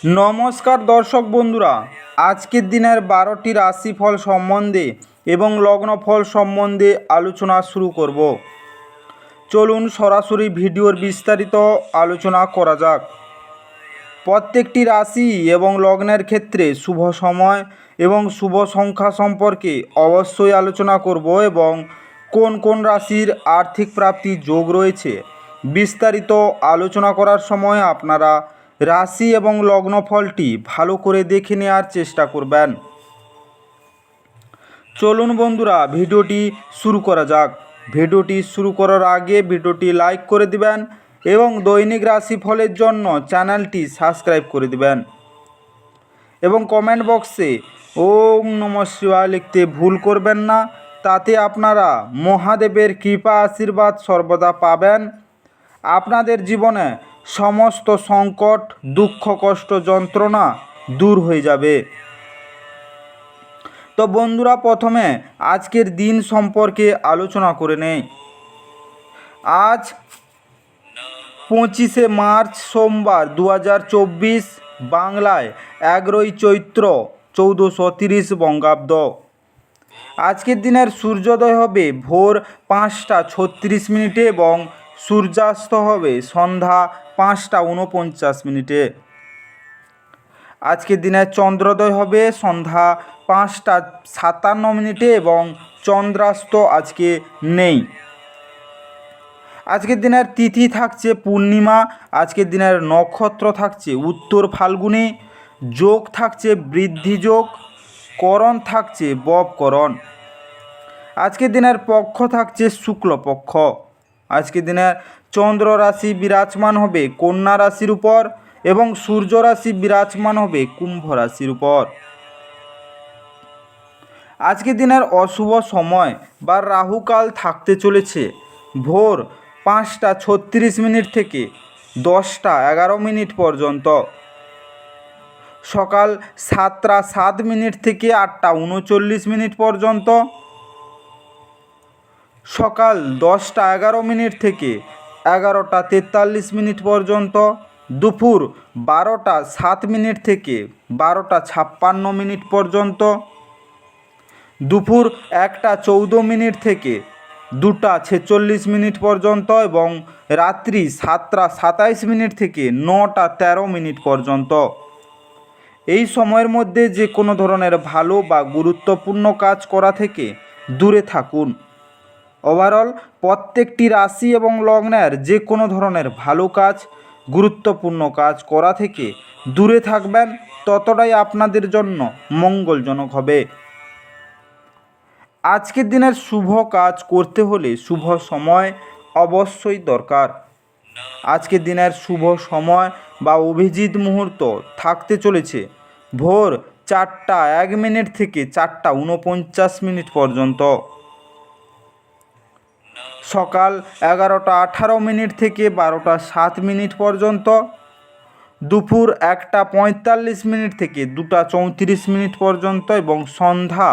নমস্কার দর্শক বন্ধুরা, আজকের দিনের 12টি রাশিফল সম্বন্ধে এবং লগ্নফল সম্বন্ধে আলোচনা শুরু করব। চলুন সরাসরি ভিডিওর বিস্তারিত আলোচনা করা যাক। প্রত্যেকটি রাশি এবং লগ্নের ক্ষেত্রে শুভ সময় এবং শুভ সংখ্যা সম্পর্কে অবশ্যই আলোচনা করব এবং কোন কোন রাশির আর্থিক প্রাপ্তির যোগ রয়েছে বিস্তারিত আলোচনা করার সময় আপনারা রাশি এবং লগ্নফলটি ভালো করে দেখে নেওয়ার চেষ্টা করবেন। চলুন বন্ধুরা, ভিডিওটি শুরু করা যাক। ভিডিওটি শুরু করার আগে ভিডিওটি লাইক করে দিবেন এবং দৈনিক রাশিফলের জন্য চ্যানেলটি সাবস্ক্রাইব করে দিবেন এবং কমেন্ট বক্সে ওম নমঃ শিবায় লিখতে ভুল করবেন না। তাতে আপনারা মহাদেবের কৃপা আশীর্বাদ সর্বদা পাবেন। আপনাদের জীবনে সমস্ত সংকট, দুঃখ, কষ্ট, যন্ত্রণা দূর হয়ে যাবে। তো বন্ধুরা, প্রথমে আজকের দিন সম্পর্কে আলোচনা করে নেই। আজ 25শে মার্চ সোমবার 2024, বাংলায় 11ই চৈত্র 1430 বঙ্গাব্দ। আজকের দিনের সূর্যোদয় হবে ভোর 5টা 36 এবং সূর্যাস্ত হবে সন্ধ্যা 5টা 49 আজকের দিনের চন্দ্রোদয় হবে সন্ধ্যা 5টা 57 এবং চন্দ্রাস্ত আজকে নেই। আজকের দিনের তিথি থাকছে পূর্ণিমা। আজকের দিনের নক্ষত্র থাকছে উত্তর ফাল্গুনী। যোগ থাকছে বৃদ্ধি যোগ। করণ থাকছে ববকরণ। আজকের দিনের পক্ষ থাকছে শুক্লপক্ষ। আজকের দিনের চন্দ্র রাশি বিরাজমান হবে কন্যা রাশির উপর এবং সূর্য রাশি বিরাজমান হবে কুম্ভ রাশির উপর। আজকের দিনের অশুভ সময় বা রাহুকাল থাকতে চলেছে ভোর 5টা 36 থেকে 10টা 11 পর্যন্ত, সকাল 7টা 7 থেকে 8টা 39 পর্যন্ত, সকাল 10টা 11 থেকে 11টা 43 পর্যন্ত, দুপুর 12টা 7 থেকে 12টা 56 পর্যন্ত, দুপুর 1টা 14 থেকে 2টা 46 পর্যন্ত এবং রাত্রি 7টা 27 থেকে 9টা 13 পর্যন্ত। এই সময়ের মধ্যে যে কোনো ধরনের ভালো বা গুরুত্বপূর্ণ কাজ করা থেকে দূরে থাকুন। ওভারঅল প্রত্যেকটি রাশি এবং লগ্নের যে কোনো ধরনের ভালো কাজ, গুরুত্বপূর্ণ কাজ করা থেকে দূরে থাকবেন, ততটাই আপনাদের জন্য মঙ্গলজনক হবে। আজকের দিনের শুভ কাজ করতে হলে শুভ সময় অবশ্যই দরকার। আজকের দিনের শুভ সময় বা অভিজিৎ মুহূর্ত থাকতে চলেছে ভোর 4টা 1 থেকে 4টা 49 পর্যন্ত, সকাল 11টা 18 থেকে 12টা 7 পর্যন্ত, দুপুর 1টা 45 থেকে 2টা 34 পর্যন্ত এবং সন্ধ্যা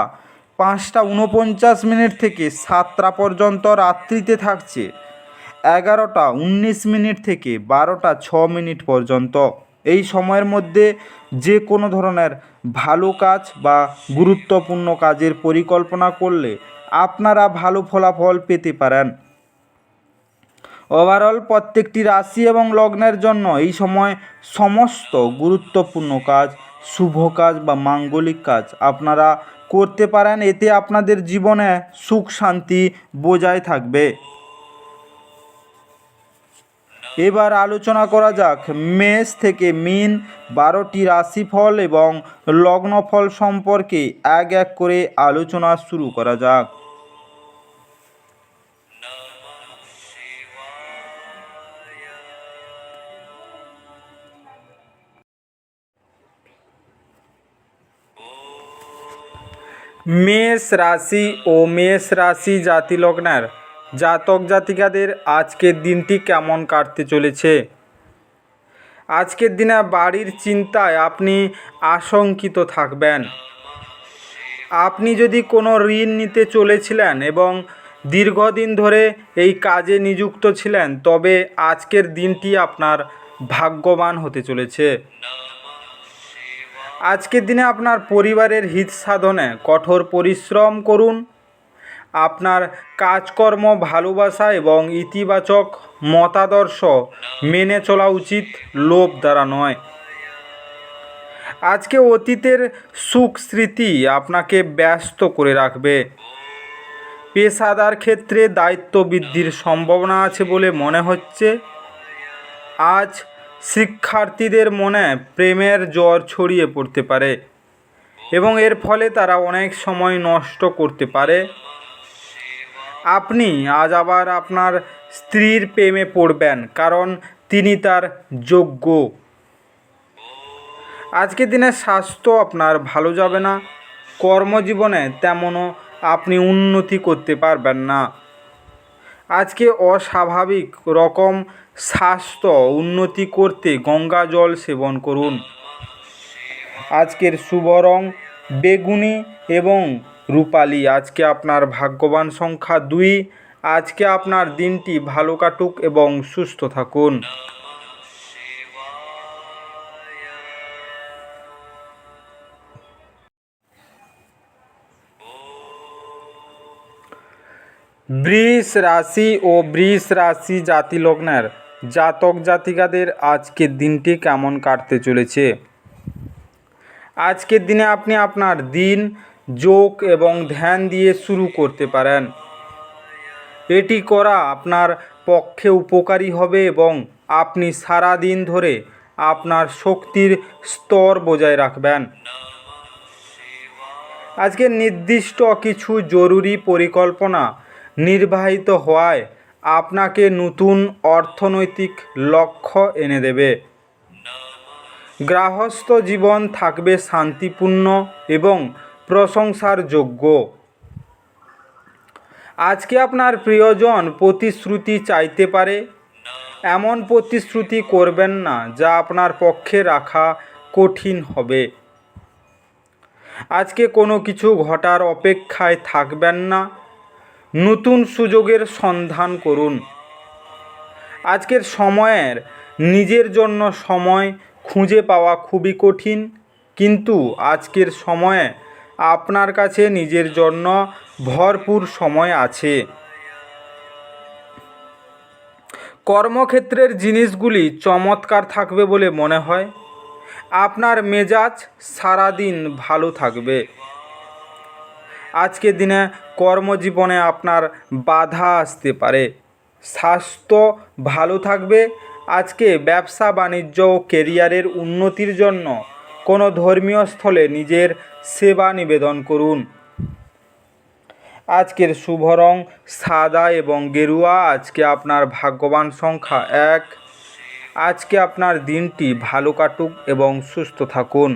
5টা 49 থেকে 7টা পর্যন্ত। রাত্রিতে থাকছে 11টা 19 থেকে 12টা 6 পর্যন্ত। এই সময়ের মধ্যে যে কোনো ধরনের ভালো কাজ বা গুরুত্বপূর্ণ কাজের পরিকল্পনা করলে আপনারা ভালো ফলাফল পেতে পারেন। ওভারঅল প্রত্যেকটি রাশি এবং লগ্নের জন্য এই সময় সমস্ত গুরুত্বপূর্ণ কাজ, শুভ কাজ বা মাঙ্গলিক কাজ আপনারা করতে পারেন। এতে আপনাদের জীবনে সুখ শান্তি বজায় থাকবে। এবার আলোচনা করা যাক মেষ থেকে মীন 12টি রাশিফল এবং লগ্নফল সম্পর্কে এক এক করে আলোচনা শুরু করা যাক। মেষ রাশি ও মেষ রাশি জাতি লগ্নের জাতক জাতিকাদের আজকের দিনটি কেমন কাটতে চলেছে? আজকের দিনে বাড়ির চিন্তায় আপনি আশঙ্কিত থাকবেন। আপনি যদি কোনো ঋণ নিতে চলেছিলেন এবং দীর্ঘদিন ধরে এই কাজে নিযুক্ত ছিলেন, তবে আজকের দিনটি আপনার ভাগ্যবান হতে চলেছে। আজকের দিনে আপনার পরিবারের হিত সাধনে কঠোর পরিশ্রম করুন। আপনার কাজকর্ম ভালোবাসা এবং ইতিবাচক মতাদর্শ মেনে চলা উচিত, লোভ দ্বারা নয়। আজকে অতীতের সুখ স্মৃতি আপনাকে ব্যস্ত করে রাখবে। পেশাদার ক্ষেত্রে দায়িত্ব বৃদ্ধির সম্ভাবনা আছে বলে মনে হচ্ছে। আজ শিক্ষার্থীদের মনে প্রেমের জ্বর ছড়িয়ে পড়তে পারে এবং এর ফলে তারা অনেক সময় নষ্ট করতে পারে। আপনি আজ আবার আপনার স্ত্রীর প্রেমে পড়বেন, কারণ তিনি তার যোগ্য। আজকের দিনে স্বাস্থ্য আপনার ভালো যাবে না। কর্মজীবনে তেমনও আপনি উন্নতি করতে পারবেন না। আজকে অস্বাভাবিক রকম স্বাস্থ্য উন্নতি করতে গঙ্গা জল সেবন করুন। আজকের শুভ রং বেগুনি এবং রূপালি। আজকে আপনার ভাগ্যবান সংখ্যা 2। আজকে আপনার দিনটি ভালো কাটুক এবং সুস্থ থাকুন। বৃষ রাশি ও বৃষ রাশি জাতি লগ্নের জাতক জাতিকাদের আজকের দিনটি কেমন কাটতে চলেছে? আজকের দিনে আপনি আপনার দিন যোগ এবং ধ্যান দিয়ে শুরু করতে পারেন। এটি করা আপনার পক্ষে উপকারী হবে এবং আপনি সারা দিন ধরে আপনার শক্তির স্তর বজায় রাখবেন। আজকে নির্দিষ্ট কিছু জরুরি পরিকল্পনা নির্বাহিত হওয়ায় আপনাকে নতুন অর্থনৈতিক লক্ষ্য এনে দেবে। গৃহস্থ জীবন থাকবে শান্তিপূর্ণ এবং প্রশংসার যোগ্য। আজকে আপনার প্রিয়জন প্রতিশ্রুতি চাইতে পারে। এমন প্রতিশ্রুতি করবেন না যা আপনার পক্ষে রাখা কঠিন হবে। আজকে কোনো কিছু ঘটার অপেক্ষায় থাকবেন না। নতুন সুযোগের সন্ধান করুন। আজকের সময়ের নিজের জন্য সময় খুঁজে পাওয়া খুবই কঠিন, কিন্তু আজকের সময়ে আপনার কাছে নিজের জন্য ভরপুর সময় আছে। কর্মক্ষেত্রের জিনিসগুলি চমৎকার থাকবে বলে মনে হয়। আপনার মেজাজ সারাদিন ভালো থাকবে। আজকের দিনে কর্মজীবনে আপনার বাধা আসতে পারে। স্বাস্থ্য ভালো থাকবে। আজকে ব্যবসা বাণিজ্য ও কেরিয়ারের উন্নতির জন্য কোনো ধর্মীয় স্থলে নিজের সেবা নিবেদন করুন। আজকের শুভ রং সাদা এবং গেরুয়া। আজকে আপনার ভাগ্যবান সংখ্যা 1। আজকে আপনার দিনটি ভালো কাটুক এবং সুস্থ থাকুন।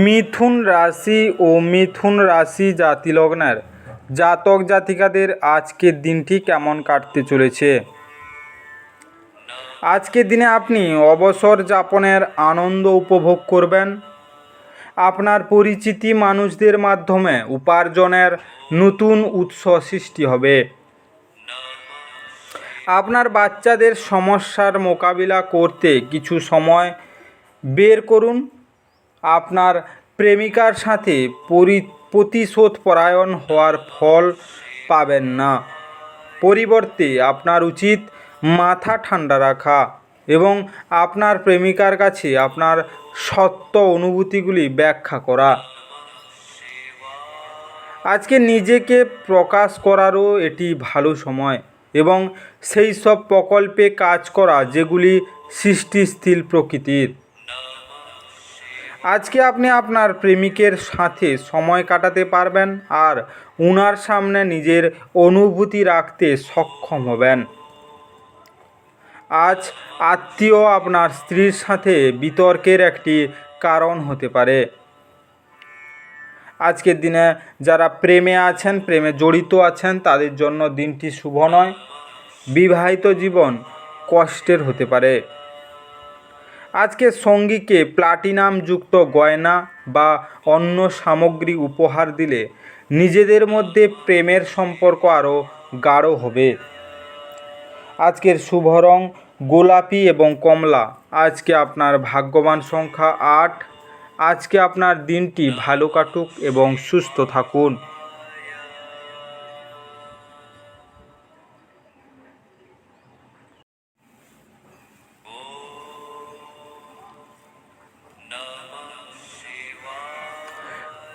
মিথুন রাশি ও মিথুন রাশি জাতি লগ্নের জাতক জাতিকাদের আজকের দিনটি কেমন কাটতে চলেছে? আজকের দিনে আপনি অবসর যাপনের আনন্দ উপভোগ করবেন। আপনার পরিচিতি মানুষদের মাধ্যমে উপার্জনের নতুন উৎস সৃষ্টি হবে। আপনার বাচ্চাদের সমস্যার মোকাবিলা করতে কিছু সময় বের করুন। আপনার প্রেমিকার সাথে প্রতিশোধ পরায়ণ হওয়ার ফল পাবেন না। পরিবর্তে আপনার উচিত মাথা ঠান্ডা রাখা এবং আপনার প্রেমিকার কাছে আপনার সত্য অনুভূতিগুলি ব্যাখ্যা করা। আজকে নিজেকে প্রকাশ করারও এটি ভালো সময় এবং সেই সব প্রকল্পে কাজ করা যেগুলি সৃষ্টিশীল প্রকৃতির। আজকে আপনি আপনার প্রেমিকের সাথে সময় কাটাতে পারবেন আর উনার সামনে নিজের অনুভূতি রাখতে সক্ষম হবেন। আজ আত্মীয় আপনার স্ত্রীর সাথে বিতর্কের একটি কারণ হতে পারে। আজকের দিনে যারা প্রেমে আছেন, প্রেমে জড়িত আছেন, তাদের জন্য দিনটি শুভ নয়। বিবাহিত জীবন কষ্টের হতে পারে। আজকে সঙ্গীকে প্লাটিনামযুক্ত গয়না বা অন্য সামগ্রী উপহার দিলে নিজেদের মধ্যে প্রেমের সম্পর্ক আরও গাঢ় হবে। আজকের শুভ রং গোলাপি এবং কমলা। আজকে আপনার ভাগ্যবান সংখ্যা 8। আজকে আপনার দিনটি ভালো কাটুক এবং সুস্থ থাকুন।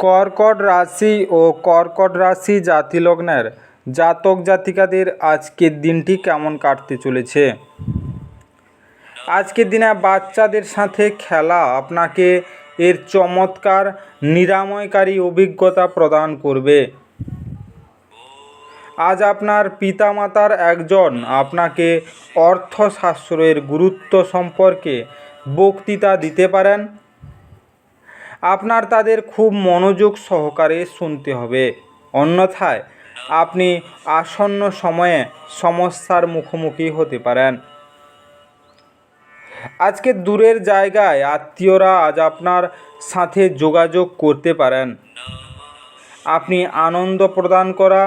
কর্কট রাশি ও কর্কট রাশি জাতিলগ্নের জাতক জাতিকাদের আজকের দিনটি কেমন কাটতে চলেছে। আজকের দিনে বাচ্চাদের সাথে খেলা আপনাকে এর চমৎকার নিরাময়কারী অভিজ্ঞতা প্রদান করবে। আজ আপনার পিতামাতার একজন আপনাকে অর্থশাস্ত্রের গুরুত্ব সম্পর্কে বক্তৃতা দিতে পারেন। আপনার তাদের খুব মনোযোগ সহকারে শুনতে হবে, অন্যথায় আপনি আসন্ন সময়ে সমস্যার মুখোমুখি হতে পারেন। আজকে দূরের জায়গায় আত্মীয়রা আজ আপনার সাথে যোগাযোগ করতে পারেন। আপনি আনন্দ প্রদান করা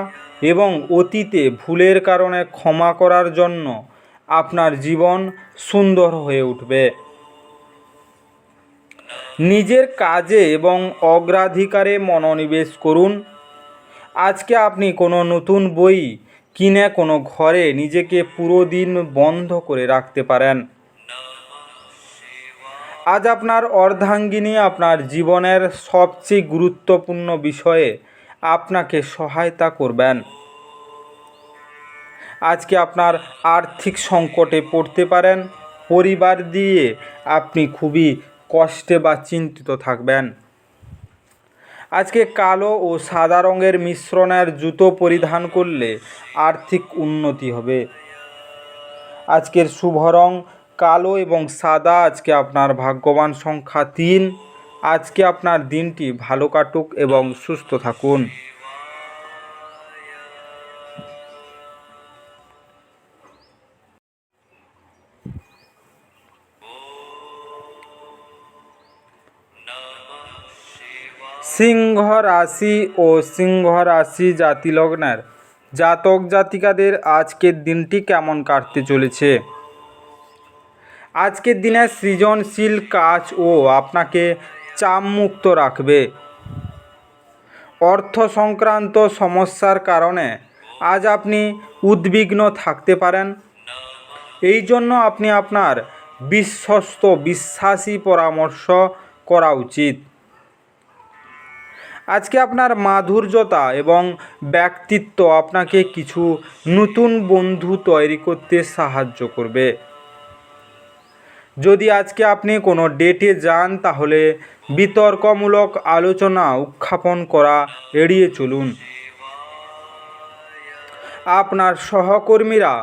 এবং অতীতে ভুলের কারণে ক্ষমা করার জন্য আপনার জীবন সুন্দর হয়ে উঠবে। নিজের কাজে এবং অগ্রাধিকারে মনোনিবেশ করুন। আজকে আপনি কোনো নতুন বই কিনে কোনো ঘরে নিজেকে পুরো দিন বন্ধ করে রাখতে পারেন। আজ আপনার অর্ধাঙ্গিনী আপনার জীবনের সবচেয়ে গুরুত্বপূর্ণ বিষয়ে আপনাকে সহায়তা করবেন। আজকে আপনার আর্থিক সংকটে পড়তে পারেন। পরিবার দিয়ে আপনি খুবই কষ্টে বা চিন্তিত থাকবেন। আজকে কালো ও সাদা রঙের মিশ্রণের জুতো পরিধান করলে আর্থিক উন্নতি হবে। আজকের শুভ রং কালো এবং সাদা। আজকে আপনার ভাগ্যবান সংখ্যা 3। আজকে আপনার দিনটি ভালো কাটুক এবং সুস্থ থাকুন। সিংহ রাশি ও সিংহ রাশি জাতিলগ্নের জাতক জাতিকাদের আজকের দিনটি কেমন কাটতে চলেছে। আজকের দিনে সৃজনশীল কাজ ও আপনাকে চাপমুক্ত রাখবে। অর্থ সংক্রান্ত সমস্যার কারণে আজ আপনি উদ্বিগ্ন থাকতে পারেন। এই জন্য আপনি আপনার বিশ্বাসী পরামর্শ করা উচিত। আজকে আপনার মাধুর্যতা এবং ব্যক্তিত্ব আপনাকে কিছু নতুন বন্ধু তৈরি করতে সাহায্য করবে। যদি আজকে আপনি কোনো ডেটে যান তাহলে বিতর্কমূলক আলোচনা উত্থাপন করা এড়িয়ে চলুন। আপনার সহকর্মীরা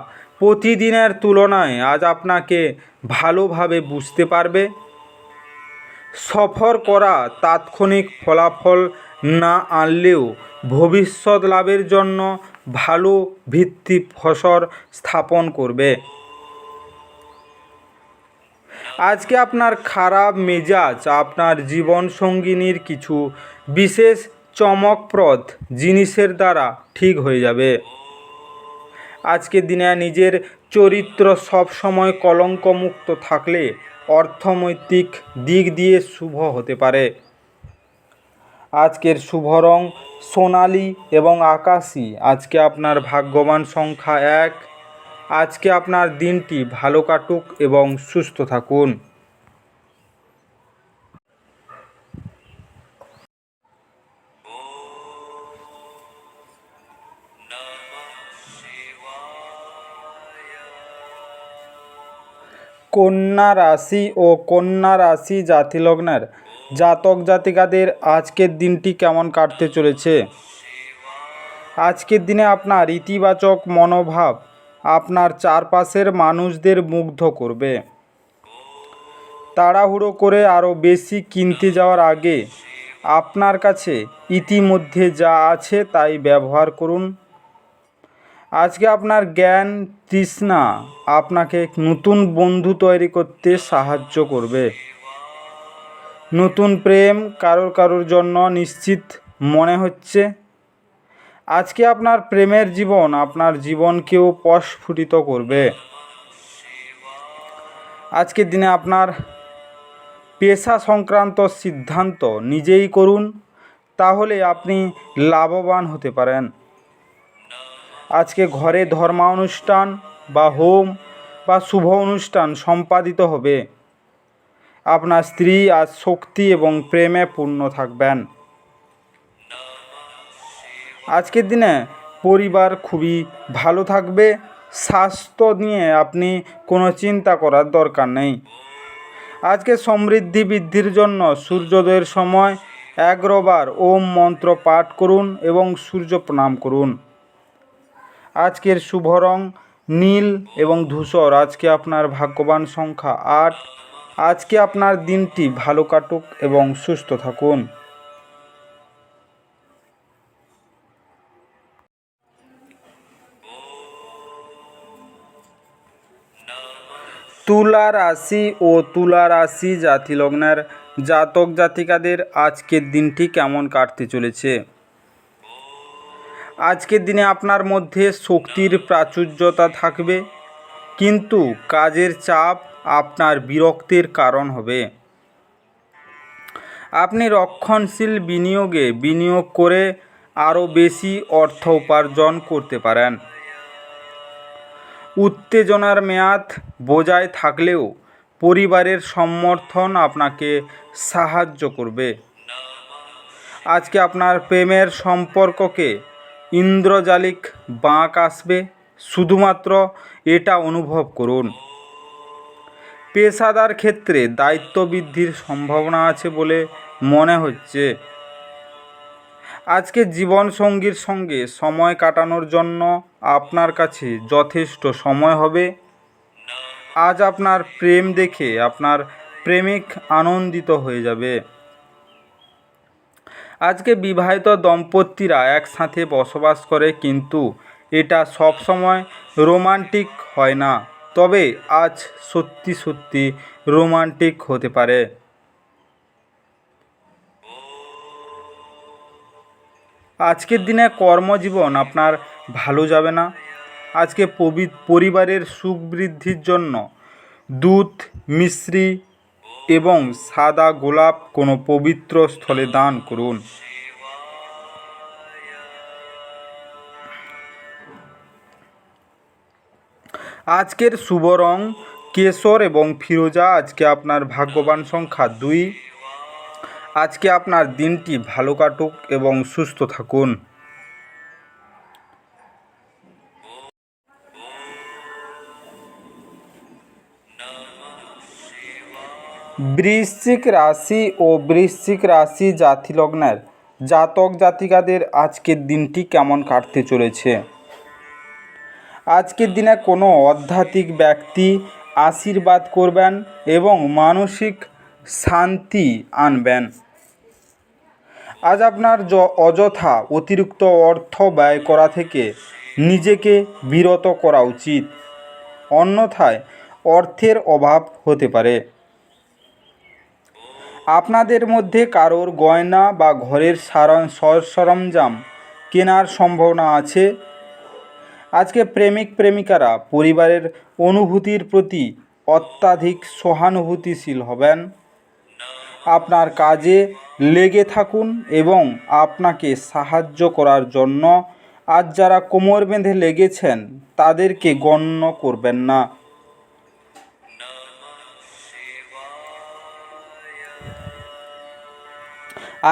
প্রতিদিনের তুলনায় আজ আপনাকে ভালোভাবে বুঝতে পারবে। সফর করা তাৎক্ষণিক ফলাফল না আনলেও ভবিষ্যৎ লাভের জন্য ভালো ভিত্তি ফসল স্থাপন করবে। আজকে আপনার খারাপ মেজাজ আপনার জীবনসঙ্গিনীর কিছু বিশেষ চমকপ্রদ জিনিসের দ্বারা ঠিক হয়ে যাবে। আজকের দিনে নিজের চরিত্র সবসময় কলঙ্কমুক্ত থাকলে অর্থনৈতিক দিক দিয়ে শুভ হতে পারে। আজকের শুভ রং সোনালি এবং আকাশী। আজকে আপনার ভাগ্যবান সংখ্যা 1। আজকে আপনার দিনটি ভালো কাটুক এবং সুস্থ থাকুন। কন্যা রাশি ও কন্যা রাশি জাতিলগ্নের জাতক জাতিকাদের আজকের দিনটি কেমন কাটতে চলেছে। আজকের দিনে আপনার ইতিবাচক মনোভাব আপনার চারপাশের মানুষদের মুগ্ধ করবে। তাড়াহুড়ো করে আরও বেশি কিনতে যাওয়ার আগে আপনার কাছে ইতিমধ্যে যা আছে তাই ব্যবহার করুন। আজকে আপনার জ্ঞান তৃষ্ণা আপনাকে নতুন বন্ধু তৈরি করতে সাহায্য করবে। নতুন প্রেম কারোর জন্য নিশ্চিত মনে হচ্ছে। আজকে আপনার প্রেমের জীবন আপনার জীবনকেও প্রস্ফুটিত করবে। আজকের দিনে আপনার পেশা সংক্রান্ত সিদ্ধান্ত নিজেই করুন, তাহলে আপনি লাভবান হতে পারেন। আজকে ঘরে ধর্মানুষ্ঠান বা হোম বা শুভ অনুষ্ঠান সম্পাদিত হবে। আপনার স্ত্রী আজ শক্তি এবং প্রেমে পূর্ণ থাকবেন। আজকের দিনে পরিবার খুবই ভালো থাকবে। স্বাস্থ্য নিয়ে আপনি কোনো চিন্তা করার দরকার নেই। আজকে সমৃদ্ধি বৃদ্ধির জন্য সূর্যোদয়ের সময় 11 বার ওম মন্ত্র পাঠ করুন এবং সূর্য প্রণাম করুন। আজকের শুভ রং নীল এবং ধূসর। আজকে আপনার ভাগ্যবান সংখ্যা 8। আজকে আপনার দিনটি ভালো কাটুক এবং সুস্থ থাকুন। তুলা রাশি ও তুলা রাশি জাতি লগ্নের জাতক জাতিকাদের আজকের দিনটি কেমন কাটতে চলেছে। আজকের দিনে আপনার মধ্যে শক্তির প্রাচুর্যতা থাকবে, কিন্তু কাজের চাপ আপনার বিরক্তির কারণ হবে। আপনি রক্ষণশীল বিনিয়োগে বিনিয়োগ করে আরও বেশি অর্থ উপার্জন করতে পারেন। উত্তেজনার মেয়াদ বজায় থাকলেও পরিবারের সমর্থন আপনাকে সাহায্য করবে। আজকে আপনার প্রেমের সম্পর্ককে ইন্দ্রজালিক বাঁক আসবে, শুধুমাত্র এটা অনুভব করুন। পেশাদার ক্ষেত্রে দায়িত্ব বৃদ্ধির সম্ভাবনা আছে বলে মনে হচ্ছে। আজকে জীবনসঙ্গীর সঙ্গে সময় কাটানোর জন্য আপনার কাছে যথেষ্ট সময় হবে। আজ আপনার প্রেম দেখে আপনার প্রেমিক আনন্দিত হয়ে যাবে। আজকে বিবাহিত দম্পতিরা একসাথে বসবাস করে, কিন্তু এটা সব সময় রোমান্টিক হয় না। তবে আজ সত্যি সত্যি রোমান্টিক হতে পারে। আজকের দিনে কর্মজীবন আপনার ভালো যাবে না। আজকে পরিবারের সুখ বৃদ্ধির জন্য দুধ, মিশ্রি এবং সাদা গোলাপ কোনো পবিত্র স্থলে দান করুন। আজকের শুভ রং কেশর এবং ফিরোজা। আজকে আপনার ভাগ্যবান সংখ্যা 2। আজকে আপনার দিনটি ভালো কাটুক এবং সুস্থ থাকুন। বৃশ্চিক রাশি ও বৃশ্চিক রাশি জাতি লগ্নের জাতক জাতিকাদের আজকের দিনটি কেমন কাটতে চলেছে। আজকের দিনে কোনো আধ্যাত্মিক ব্যক্তি আশীর্বাদ করবেন এবং মানসিক শান্তি আনবেন। আজ আপনার অযথা অতিরিক্ত অর্থ ব্যয় করা থেকে নিজেকে বিরত করা উচিত, অন্যথায় অর্থের অভাব হতে পারে। আপনাদের মধ্যে কারোর গয়না বা ঘরের সরঞ্জাম কেনার সম্ভাবনা আছে। আজকে প্রেমিক প্রেমিকারা পরিবারের অনুভূতির প্রতি অত্যাধিক সহানুভূতিশীল হবেন। আপনার কাজে লেগে থাকুন এবং আপনাকে সাহায্য করার জন্য আজ যারা কোমর বেঁধে লেগেছেন তাদেরকে গণ্য করবেন না।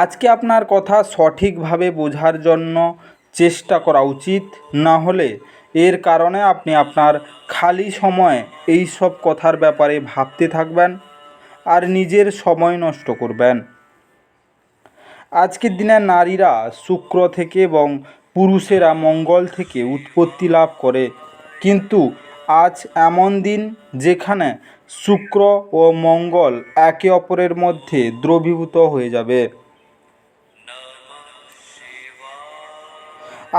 আজকে আপনার কথা সঠিকভাবে বোঝার জন্য চেষ্টা করা উচিত, না হলে এর কারণে আপনি আপনার খালি সময়ে এই সব কথার ব্যাপারে ভাবতে থাকবেন আর নিজের সময় নষ্ট করবেন। আজকের দিনে নারীরা শুক্র থেকে এবং পুরুষেরা মঙ্গল থেকে উৎপত্তি লাভ করে, কিন্তু আজ এমন দিন যেখানে শুক্র ও মঙ্গল একে অপরের মধ্যে দ্রবীভূত হয়ে যাবে।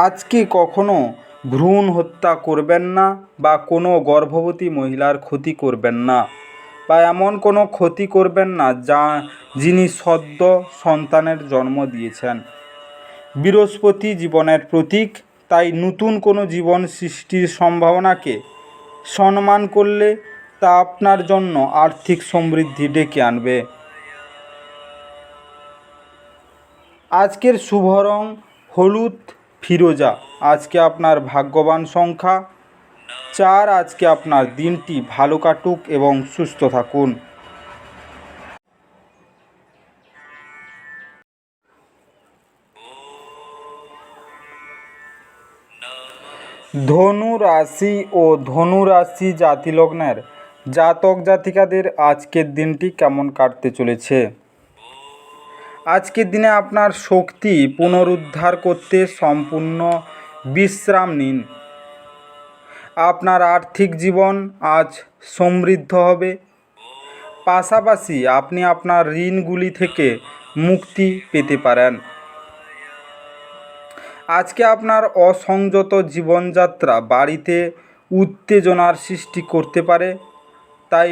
আজকে কখনো ভ্রূণ হত্যা করবেন না বা কোনো গর্ভবতী মহিলার ক্ষতি করবেন না, বা এমন কোনো ক্ষতি করবেন না যিনি সদ্য সন্তানের জন্ম দিয়েছেন। বৃহস্পতি জীবনের প্রতীক, তাই নতুন কোনো জীবন সৃষ্টির সম্ভাবনাকে সম্মান করলে তা আপনার জন্য আর্থিক সমৃদ্ধি ডেকে আনবে। আজকের শুভ রং হলুদ ফিরোজা। আজকে আপনার ভাগ্যবান সংখ্যা 4। আজকে আপনার দিনটি ভালো কাটুক এবং সুস্থ থাকুন। ধনু রাশি ও ধনু রাশি জাতিলগ্নের জাতক জাতিকাদের আজকের দিনটি কেমন কাটতে চলেছে? আজকের দিনে আপনার শক্তি পুনরুদ্ধার করতে সম্পূর্ণ বিশ্রাম নিন। আপনার আর্থিক জীবন আজ সমৃদ্ধ হবে। পাশাপাশি আপনি আপনার ঋণগুলি থেকে মুক্তি পেতে পারেন। আজকে আপনার অসংযত জীবনযাত্রা বাড়িতে উত্তেজনার সৃষ্টি করতে পারে, তাই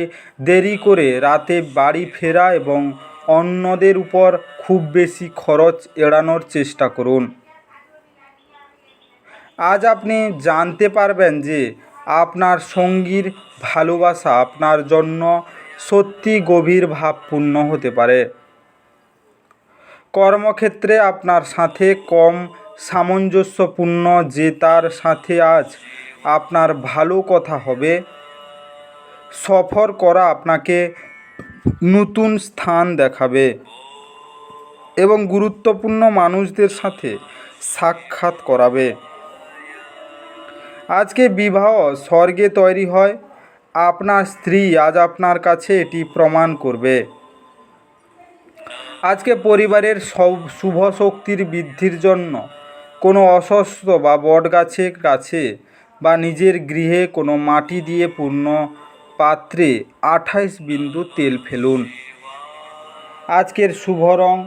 দেরি করে রাতে বাড়ি ফেরা এবং অন্যদের উপর খুব বেশি খরচ এড়ানোর চেষ্টা করুন। আজ আপনি জানতে পারবেন যে আপনার সঙ্গীর ভালোবাসা আপনার জন্য সত্যি গভীর ভাবপূর্ণ হতে পারে। কর্মক্ষেত্রে আপনার সাথে কম সামঞ্জস্যপূর্ণ যে তার সাথে আজ আপনার ভালো কথা হবে। সফর করা আপনাকে নতুন স্থান দেখাবে এবং গুরুত্বপূর্ণ মানুষদের সাথে সাক্ষাৎ করাবে। আজকে বিবাহ স্বর্গে তৈরি হয়। আপনার স্ত্রী আজ আপনার কাছে এটি প্রমাণ করবে। আজকে পরিবারের শুভ শক্তির বৃদ্ধির জন্য কোনো অশ্বত্থ বা বটগাছের কাছে বা নিজের গৃহে কোনো মাটি দিয়ে পূর্ণ পাত্রে 28 বিন্দু তেল ফেলুন। আজকের শুভ রং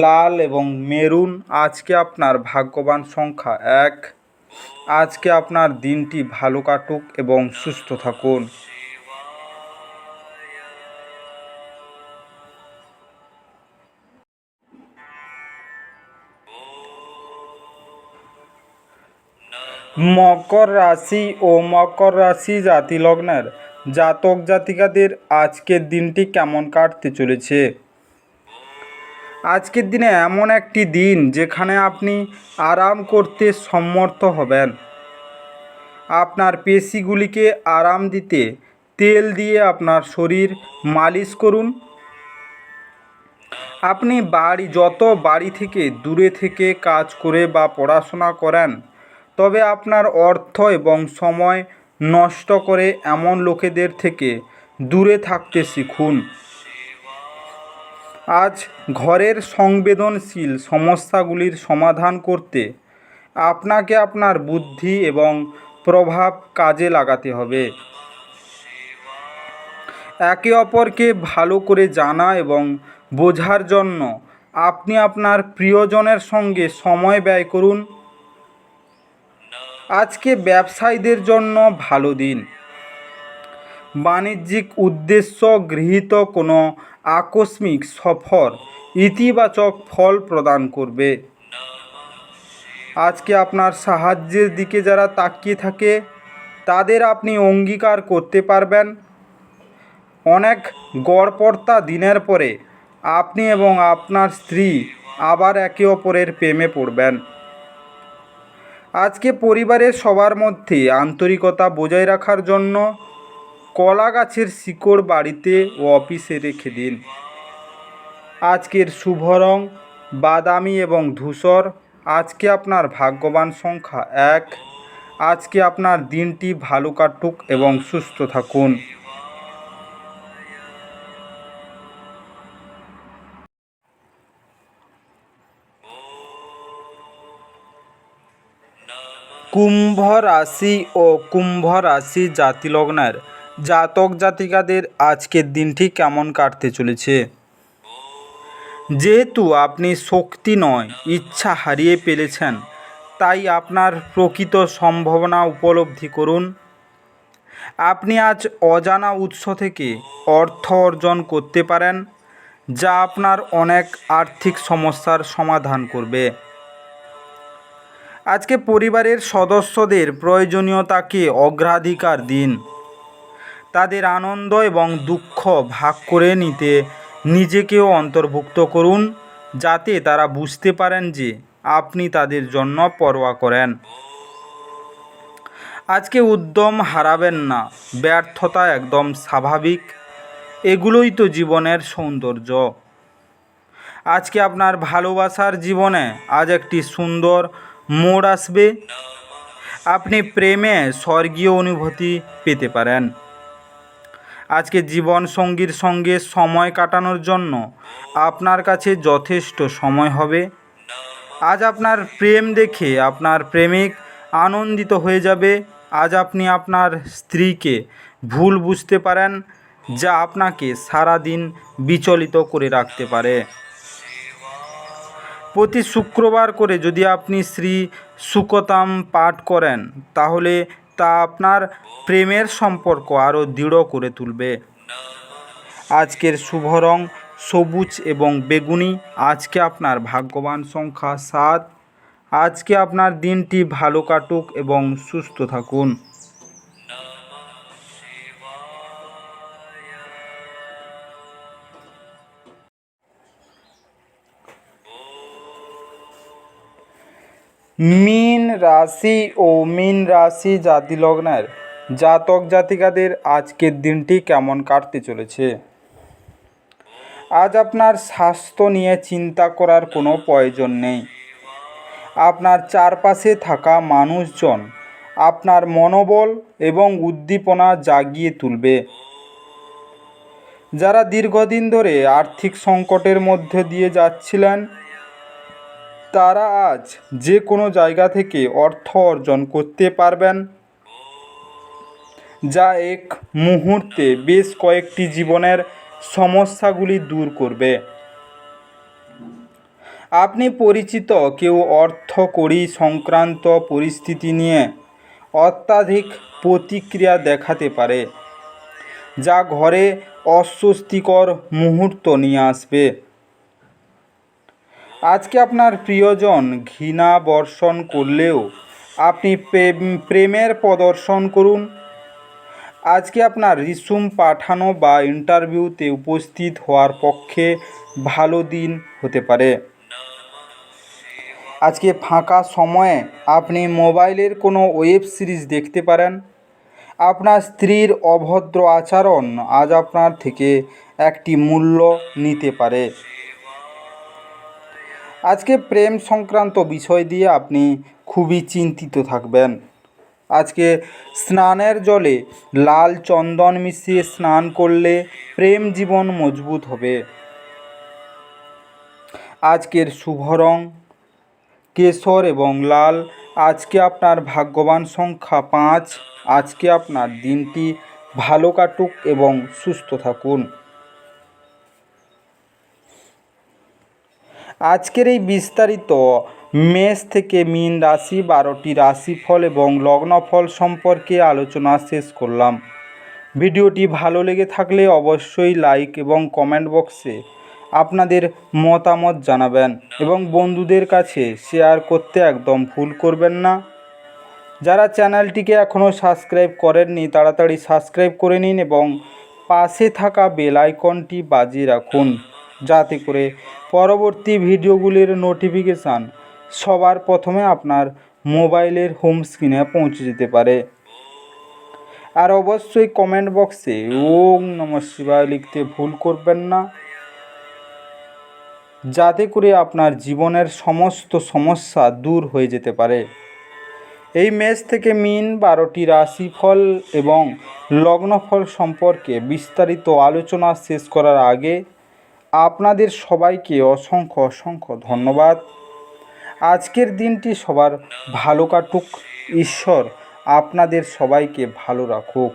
লাল এবং মেরুন। আজকে আপনার ভাগ্যবান সংখ্যা 1। আজকে আপনার দিনটি ভালো কাটুক এবং সুস্থ থাকুন। মকর রাশি ও মকর রাশি জাতিলগ্নের জাতক জাতিকাদের আজকের দিনটি কেমন কাটতে চলেছে? আজকের দিনে এমন একটি দিন যেখানে আপনি আরাম করতে সমর্থ হবেন। আপনার পেশিগুলিকে আরাম দিতে তেল দিয়ে আপনার শরীর মালিশ করুন। আপনি যত বাড়ি থেকে দূরে থেকে কাজ করে বা পড়াশোনা করেন, তবে আপনার অর্থ এবং সময় নষ্ট করে এমন লোকেদের থেকে দূরে থাকতে শিখুন। আজ ঘরের সংবেদনশীল সমস্যাগুলির সমাধান করতে আপনাকে আপনার বুদ্ধি এবং প্রভাব কাজে লাগাতে হবে। একে অপরকে ভালো করে জানা এবং বোঝার জন্য আপনি আপনার প্রিয়জনের সঙ্গে সময় ব্যয় করুন। আজকে ব্যবসায়ীদের জন্য ভালো দিন। বাণিজ্যিক উদ্দেশ্য গৃহীত কোনো আকস্মিক সফর ইতিবাচক ফল প্রদান করবে। আজকে আপনার সাহায্যের দিকে যারা তাকিয়ে থাকে তাদের আপনি অঙ্গীকার করতে পারবেন। অনেক গড়পড়তা দিনের পরে আপনি এবং আপনার স্ত্রী আবার একে অপরের প্রেমে পড়বেন। আজকে পরিবারের সবার মধ্যে আন্তরিকতা বজায় রাখার জন্য কলা গাছের শিকড় বাড়িতে ও অফিসে রেখে দিন। আজকের শুভ রং বাদামি এবং ধূসর। আজকে আপনার ভাগ্যবান সংখ্যা 1। আজকে আপনার দিনটি ভালো কাটুক এবং সুস্থ থাকুন। কুম্ভ রাশি ও কুম্ভ রাশি জাতিলগ্নের জাতক জাতিকাদের আজকের দিনটি কেমন কাটতে চলেছে? যেহেতু আপনি শক্তি নয় ইচ্ছা হারিয়ে ফেলেছেন, তাই আপনার প্রকৃত সম্ভাবনা উপলব্ধি করুন। আপনি আজ অজানা উৎস থেকে অর্থ অর্জন করতে পারেন, যা আপনার অনেক আর্থিক সমস্যার সমাধান করবে। আজকে পরিবারের সদস্যদের প্রয়োজনীয়তাকে অগ্রাধিকার দিন। তাদের আনন্দ এবং দুঃখ ভাগ করে নিতে নিজেকেও অন্তর্ভুক্ত করুন, যাতে তারা বুঝতে পারেন যে আপনি তাদের জন্য পরোয়া করেন। আজকে উদ্যম হারাবেন না। ব্যর্থতা একদম স্বাভাবিক। এগুলোই তো জীবনের সৌন্দর্য। আজকে আপনার ভালোবাসার জীবনে আজ একটি সুন্দর মোড় আসবে। আপনি প্রেমে স্বর্গীয় অনুভূতি পেতে পারেন। আজকে জীবনসঙ্গীর সঙ্গে সময় কাটানোর জন্য আপনার কাছে যথেষ্ট সময় হবে। আজ আপনার প্রেম দেখে আপনার প্রেমিক আনন্দিত হয়ে যাবে। আজ আপনি আপনার স্ত্রীকে ভুল বুঝতে পারেন, যা আপনাকে সারা দিন বিচলিত করে রাখতে পারে। প্রতি শুক্রবার করে যদি আপনি শ্রী সুকতাম পাঠ করেন, তাহলে তা আপনার প্রেমের সম্পর্ক আরও দৃঢ় করে তুলবে। আজকের শুভ রং সবুজ এবং বেগুনি। আজকে আপনার ভাগ্যবান সংখ্যা 7। আজকে আপনার দিনটি ভালো কাটুক এবং সুস্থ থাকুন। মীন রাশি ও মীন রাশি জাতি লগ্নের জাতক জাতিকাদের আজকের দিনটি কেমন কাটতে চলেছে। আজ আপনার স্বাস্থ্য নিয়ে চিন্তা করার কোনো প্রয়োজন নেই। আপনার চারপাশে থাকা মানুষজন আপনার মনোবল এবং উদ্দীপনা জাগিয়ে তুলবে। যারা দীর্ঘদিন ধরে আর্থিক সংকটের মধ্যে দিয়ে যাচ্ছিলেন, তারা আজ যে কোনো জায়গা থেকে অর্থ অর্জন করতে পারবেন, যা এক মুহূর্তে বেশ কয়েকটি জীবনের সমস্যাগুলি দূর করবে। আপনি পরিচিত কেউ অর্থকড়ি সংক্রান্ত পরিস্থিতি নিয়ে অত্যাধিক প্রতিক্রিয়া দেখাতে পারে, যা ঘরে অস্বস্তিকর মুহূর্ত নিয়ে আসবে। আজকে আপনার প্রিয়জন ঘৃণা বর্ষণ করলেও আপনি প্রেমের প্রদর্শন করুন। আজকে আপনার রিস্যুম পাঠানো বা ইন্টারভিউতে উপস্থিত হওয়ার পক্ষে ভালো দিন হতে পারে। আজকে ফাঁকা সময়ে আপনি মোবাইলের কোনো ওয়েব সিরিজ দেখতে পারেন। আপনার স্ত্রীর অভদ্র আচরণ আজ আপনার থেকে একটি মূল্য নিতে পারে। আজকে প্রেম সংক্রান্ত বিষয় দিয়ে আপনি খুবই চিন্তিত থাকবেন। আজকে স্নানের জলে লাল চন্দন মিশিয়ে স্নান করলে প্রেম জীবন মজবুত হবে। আজকের শুভ রং কেশর এবং লাল। আজকে আপনার ভাগ্যবান সংখ্যা 5। আজকে আপনার দিনটি ভালো কাটুক এবং সুস্থ থাকুন। আজকের এই বিস্তারিত মেষ থেকে মীন রাশি 12টি রাশিফল এবং লগ্নফল সম্পর্কে আলোচনা শেষ করলাম। ভিডিওটি ভালো লেগে থাকলে অবশ্যই লাইক এবং কমেন্ট বক্সে আপনাদের মতামত জানাবেন এবং বন্ধুদের কাছে শেয়ার করতে একদম ভুল করবেন না। যারা চ্যানেলটিকে এখনও সাবস্ক্রাইব করেননি, তাড়াতাড়ি সাবস্ক্রাইব করে নিন এবং পাশে থাকা বেল আইকনটি বাজিয়ে রাখুন, যাতে করে পরবর্তী ভিডিওগুলির নোটিফিকেশান সবার প্রথমে আপনার মোবাইলের হোম স্ক্রিনে পৌঁছে যেতে পারে। আর অবশ্যই কমেন্ট বক্সে ওম নমঃ শিবায় লিখতে ভুল করবেন না, যাতে করে আপনার জীবনের সমস্ত সমস্যা দূর হয়ে যেতে পারে। এই মেষ থেকে মীন 12টি রাশিফল এবং লগ্নফল সম্পর্কে বিস্তারিত আলোচনা শেষ করার আগে আপনাদের সবাইকে অসংখ্য অসংখ্য ধন্যবাদ। আজকের দিনটি সবার ভালো কাটুক। ঈশ্বর আপনাদের সবাইকে ভালো রাখুক।